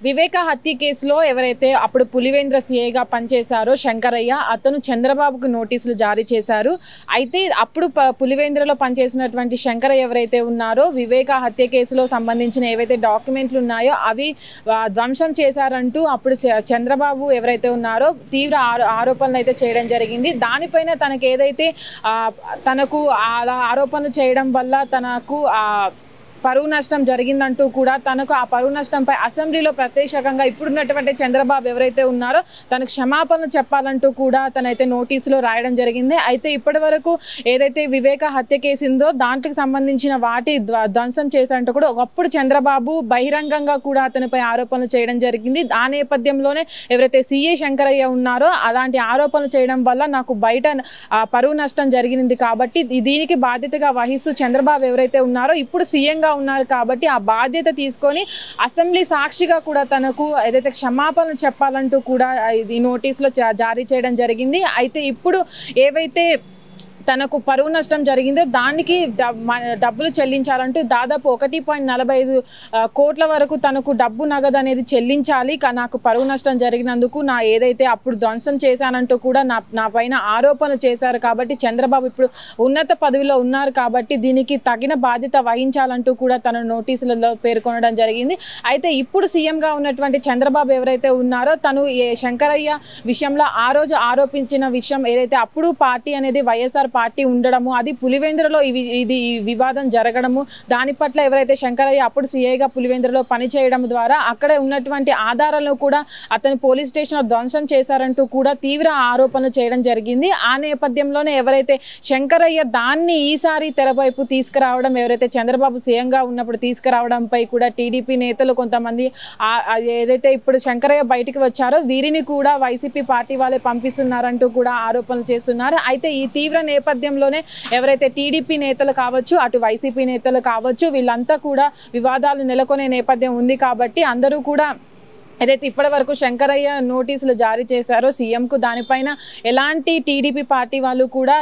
వివేక హత్య కేసులో ఎవరైతే అప్పుడు పులివేంద్ర సీఐగా పనిచేశారో శంకరయ్య అతను చంద్రబాబుకు నోటీసులు జారీ చేశారు. అయితే అప్పుడు పులివేంద్రలో పనిచేసినటువంటి శంకరయ్య ఎవరైతే ఉన్నారో వివేక హత్య కేసులో సంబంధించిన ఏవైతే డాక్యుమెంట్లు ఉన్నాయో అవి ధ్వంసం చేశారంటూ అప్పుడు చంద్రబాబు ఎవరైతే ఉన్నారో తీవ్ర ఆరోపణలు అయితే చేయడం జరిగింది. దానిపైన తనకు ఏదైతే తనకు అలా ఆరోపణలు చేయడం వల్ల తనకు పరువు నష్టం జరిగిందంటూ కూడా తనకు ఆ పరువు నష్టంపై అసెంబ్లీలో ప్రత్యక్షంగా ఇప్పుడున్నటువంటి చంద్రబాబు ఎవరైతే ఉన్నారో తనకు క్షమాపణలు చెప్పాలంటూ కూడా తనైతే నోటీసులో రాయడం జరిగింది. అయితే ఇప్పటి వరకు ఏదైతే వివేక హత్య కేసు ఉందో దాంట్కి సంబంధించిన వాటి ధ్వంసం చేశారంటూ కూడా ఒకప్పుడు చంద్రబాబు బహిరంగంగా కూడా అతనిపై ఆరోపణలు చేయడం జరిగింది. ఆ నేపథ్యంలోనే ఎవరైతే సిఐ శంకరయ్య ఉన్నారో అలాంటి ఆరోపణలు చేయడం వల్ల నాకు బయట పరువు నష్టం జరిగింది కాబట్టి దీనికి బాధ్యతగా వహిస్తూ చంద్రబాబు ఎవరైతే ఉన్నారో ఇప్పుడు సీఎంగా ఉన్నారు కాబట్టి ఆ బాధ్యత తీసుకొని అసెంబ్లీ సాక్షిగా కూడా తనకు ఏదైతే క్షమాపణలు చెప్పాలంటూ కూడా ఈ నోటీసులో జారీ చేయడం జరిగింది. అయితే ఇప్పుడు ఏవైతే తనకు పరువు నష్టం జరిగిందో దానికి డబ్బులు చెల్లించాలంటూ దాదాపు 1.45 కోట్ల వరకు తనకు డబ్బు నగదు అనేది చెల్లించాలి. నాకు పరువు నష్టం జరిగినందుకు నా ఏదైతే అప్పుడు ధ్వంసం చేశానంటూ కూడా నా పైన ఆరోపణలు చేశారు కాబట్టి చంద్రబాబు ఇప్పుడు ఉన్నత పదవిలో ఉన్నారు కాబట్టి దీనికి తగిన బాధ్యత వహించాలంటూ కూడా తన నోటీసులలో పేర్కొనడం జరిగింది. అయితే ఇప్పుడు సీఎంగా ఉన్నటువంటి చంద్రబాబు ఎవరైతే ఉన్నారో తను శంకరయ్య విషయంలో ఆ రోజు ఆరోపించిన విషయం ఏదైతే అప్పుడు పార్టీ అనేది వైఎస్ఆర్ పార్టీ ఉండడము అది పులివేంద్రలో ఇది వివాదం జరగడము దాని పట్ల ఎవరైతే శంకరయ్య అప్పుడు సీఐగా పులివేంద్రలో పనిచేయడం ద్వారా అక్కడ ఉన్నటువంటి ఆధారాలను కూడా అతను పోలీస్ స్టేషన్లో ధ్వంసం చేశారంటూ కూడా తీవ్ర ఆరోపణలు చేయడం జరిగింది. ఆ నేపథ్యంలోనే ఎవరైతే శంకరయ్య దాన్ని ఈసారి తెరవైపు తీసుకురావడం ఎవరైతే చంద్రబాబు సీఎంగా ఉన్నప్పుడు తీసుకురావడంపై కూడా టీడీపీ నేతలు కొంతమంది ఏదైతే ఇప్పుడు శంకరయ్య బయటికి వచ్చారో వీరిని కూడా వైసీపీ పార్టీ వాళ్ళే పంపిస్తున్నారంటూ కూడా ఆరోపణలు చేస్తున్నారు. అయితే ఈ తీవ్ర నేపథ్యంలోనే ఎవరైతే టీడీపీ నేతలు కావచ్చు అటు వైసీపీ నేతలు కావచ్చు వీళ్ళంతా కూడా వివాదాలు నెలకొనే నేపథ్యం ఉంది కాబట్టి అందరూ కూడా ఏదైతే ఇప్పటి వరకు శంకరయ్య నోటీసులు జారీ చేశారో సీఎంకు దానిపైన ఎలాంటి టీడీపీ పార్టీ వాళ్ళు కూడా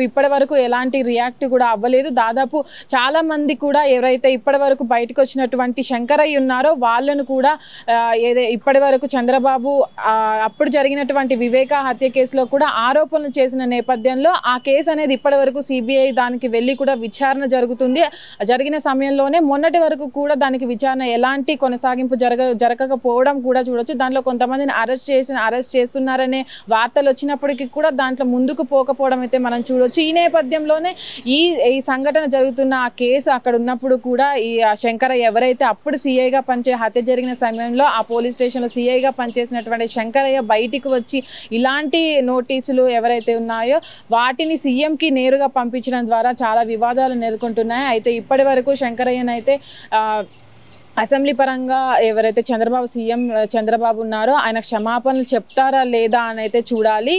ఇప్పటి వరకు ఎలాంటి రియాక్ట్ కూడా అవ్వలేదు. దాదాపు చాలా మంది కూడా ఎవరైతే ఇప్పటి వరకు బయటకు వచ్చినటువంటి శంకరయ్య ఉన్నారో వాళ్ళను కూడా ఇప్పటి వరకు చంద్రబాబు అప్పుడు జరిగినటువంటి వివేక హత్య కేసులో కూడా ఆరోపణలు చేసిన నేపథ్యంలో ఆ కేసు అనేది ఇప్పటి వరకు సిబిఐ దానికి వెళ్ళి కూడా విచారణ జరుగుతుంది. జరిగిన సమయంలోనే మొన్నటి వరకు కూడా దానికి విచారణ ఎలాంటి కొనసాగింపు జరగకపోవడం కూడా చూడొచ్చు. దాంట్లో కొంతమందిని అరెస్ట్ చేస్తున్నారనే వార్తలు వచ్చినప్పటికీ కూడా దాంట్లో ముందుకు పోకపోవడం అయితే మనం చూడొచ్చు. ఈ నేపథ్యంలోనే ఈ సంఘటన జరుగుతున్న ఆ కేసు అక్కడ ఉన్నప్పుడు కూడా ఈ శంకరయ్య ఎవరైతే అప్పుడు సీఐగా హత్య జరిగిన సమయంలో ఆ పోలీస్ స్టేషన్లో సీఐగా పనిచేసినటువంటి శంకరయ్య బయటికి వచ్చి ఇలాంటి నోటీసులు ఎవరైతే ఉన్నాయో వాటిని సీఎంకి నేరుగా పంపించడం ద్వారా చాలా వివాదాలు నెలకొంటున్నాయి. అయితే ఇప్పటి వరకు శంకరయ్యనైతే అసెంబ్లీ పరంగా ఎవరైతే సీఎం చంద్రబాబు ఉన్నారో ఆయన క్షమాపణలు చెప్తారా లేదా అని అయితే చూడాలి.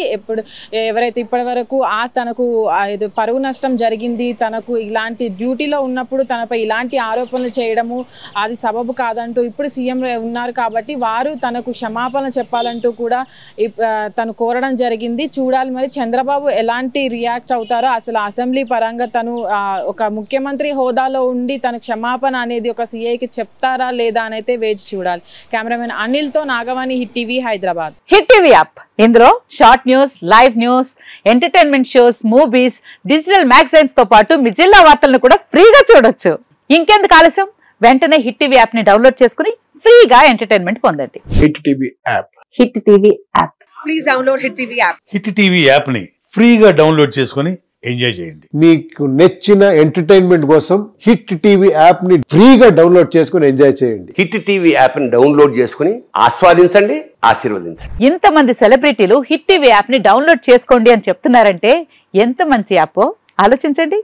ఎవరైతే ఇప్పటి వరకు తనకు పరువు నష్టం జరిగింది తనకు ఇలాంటి డ్యూటీలో ఉన్నప్పుడు తనపై ఇలాంటి ఆరోపణలు చేయడము అది సబబు కాదంటూ ఇప్పుడు సీఎం ఉన్నారు కాబట్టి వారు తనకు క్షమాపణ చెప్పాలంటూ కూడా తను కోరడం జరిగింది. చూడాలి మరి చంద్రబాబు ఎలాంటి రియాక్ట్ అవుతారో. అసలు అసెంబ్లీ పరంగా తను ఒక ముఖ్యమంత్రి హోదాలో ఉండి తన క్షమాపణ అనేది ఒక సీఐకి చెప్తారా లేదా అనైతే వేచి చూడాలి. కెమెరామెన్ అనిల్ తో Nagavani, hit TV, Hyderabad. Hit TV app ఇందులో short news, live news, entertainment shows, movies, digital magazines తో పాటు మీ జిల్లా వార్తలను కూడా ఫ్రీగా చూడొచ్చు. ఇంకెందుకు ఆలస్యం, వెంటనే హిట్ టీవీ యాప్ ని డౌన్లోడ్ చేసుకుని ఫ్రీగా ఎంటర్టైన్మెంట్ పొందండి. Hit TV app. Hit TV app. Please download hit TV app. Hit TV app ని ఫ్రీగా డౌన్లోడ్ చేసుకుని ఎంజాయ్ చేయండి. మీకు నచ్చిన ఎంటర్టైన్మెంట్ కోసం హిట్ టీవీ యాప్ ని ఫ్రీగా డౌన్లోడ్ చేసుకుని ఎంజాయ్ చేయండి. హిట్ టీవీ యాప్ ని డౌన్లోడ్ చేసుకుని ఆస్వాదించండి, ఆశీర్వదించండి. ఇంతమంది సెలబ్రిటీలు హిట్ టీవీ యాప్ ని డౌన్లోడ్ చేసుకోండి అని చెప్తున్నారంటే ఎంత మంచి యాప్ ఆలోచించండి.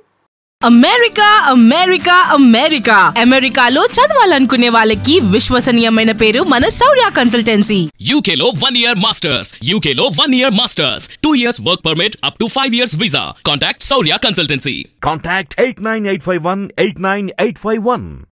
అమెరికా అమెరికా అమెరికా అమెరికాలో చదవాలనుకునే వాళ్ళకి విశ్వసనీయమైన పేరు మన శౌర్య కన్సల్టెన్సీ. UK లో 1 year masters, UK లో 1 year masters, 2 years work permit up to 5 years visa. Contact Saurya Consultancy. Contact 89851 89851.